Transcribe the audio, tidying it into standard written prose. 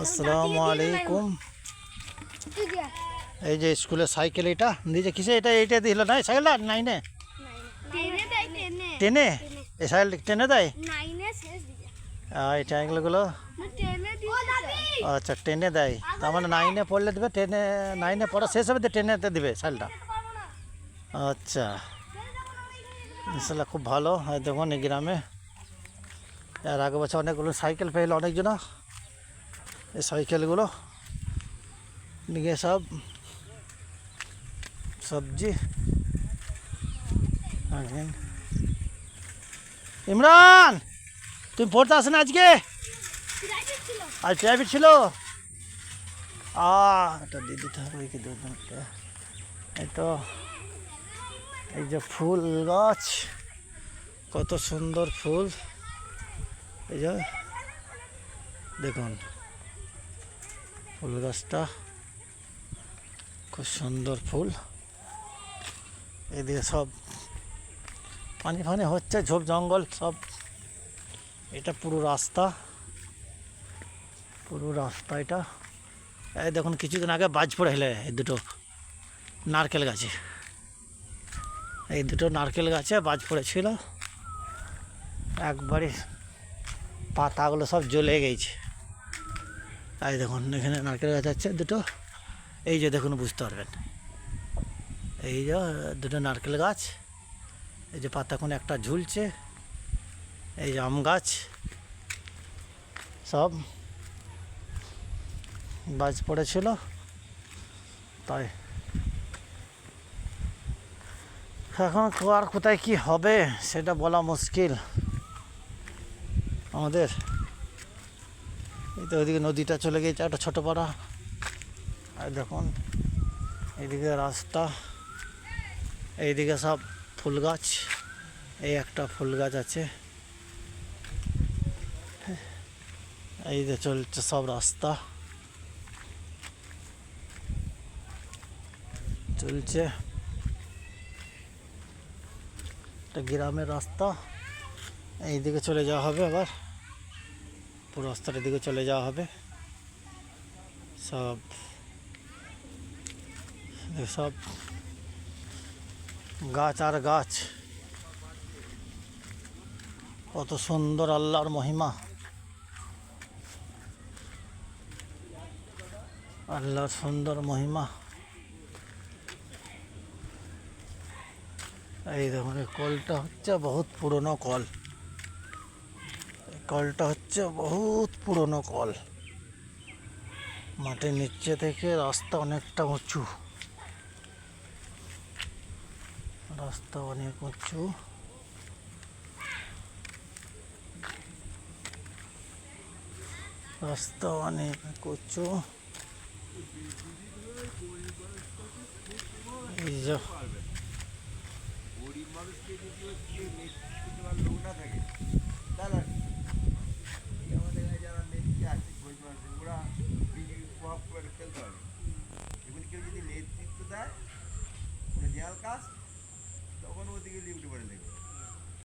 আসসালামু আলাইকুম। এই যে স্কুলের সাইকেল, এটা দিয়েছে কিসে? এটা দিল না সাইকেলটা নাইনে টেনে, এই সাইকেল টেনে দেয়। এই সাইকেলগুলো আচ্ছা টেনে দেয়, তার মানে নাইনে পড়লে দেবে, টেনে নাইনে পড়া শেষ হবে তো টেনেতে দেবে সাইকেলটা। আচ্ছা ইনশাল্লাহ খুব ভালো। দেখুন এই গ্রামে আর আগে বছর অনেকগুলো সাইকেল পেল অনেকজন, এই সাইকেলগুলো নিয়ে সব সবজি। ইমরান তুমি পড়তে আসো না আজকে? আজ প্রাইভেট ছিল। এটা দিয়ে দিতে হবে কি দুধটা। এই তো এই যে ফুল গাছ, কত সুন্দর ফুল। এই যে দেখুন ফুল গাছটা, খুব সুন্দর ফুল। এদিকে সব পানি ফানি হচ্ছে, ঝোপ জঙ্গল সব। এটা পুরো রাস্তা, পুরো রাস্তা এটা। এই দেখুন কিছুদিন আগে বাজ পড়ে হেলে এই দুটো নারকেল গাছে, এই দুটো নারকেল গাছে বাজ পড়েছিল, একবারে পাতাগুলো সব জ্বলে গেছে। এই দেখুন এখানে নারকেল গাছ আছে দুটো, এই যে দেখুন বুঝতে পারবেন, এই যে দুটো নারকেল গাছ, এই যে পাতা কোনো একটা ঝুলছে। এই যে আম গাছ, সব বাজ পড়েছিল, তাই এখন আর কোথায় কি হবে সেটা বলা মুশকিল আমাদের। এই তো ওইদিকে নদীটা চলে গেছে একটা ছোটো পাড়া, আর দেখুন এইদিকে রাস্তা, এইদিকে সব ফুল গাছ, এই একটা ফুল গাছ আছে। এই যে চলছে সব রাস্তা চলছে, একটা গ্রামের রাস্তা। এইদিকে চলে যাওয়া হবে, আবার পুরো রাস্তার দিকে চলে যাওয়া হবে। সব সব গাছ আর গাছ, কত সুন্দর আল্লাহর মহিমা, আল্লাহর সুন্দর মহিমা। এই দেখুন এই কলটা হচ্ছে বহুত পুরনো কল, কলটা হচ্ছে বহুত পুরনো কল। মাটির নিচে থেকে রাস্তা অনেকটা উঁচু, রাস্তা অনেক উঁচু। রাস্তা অনেক উঁচু। এই যে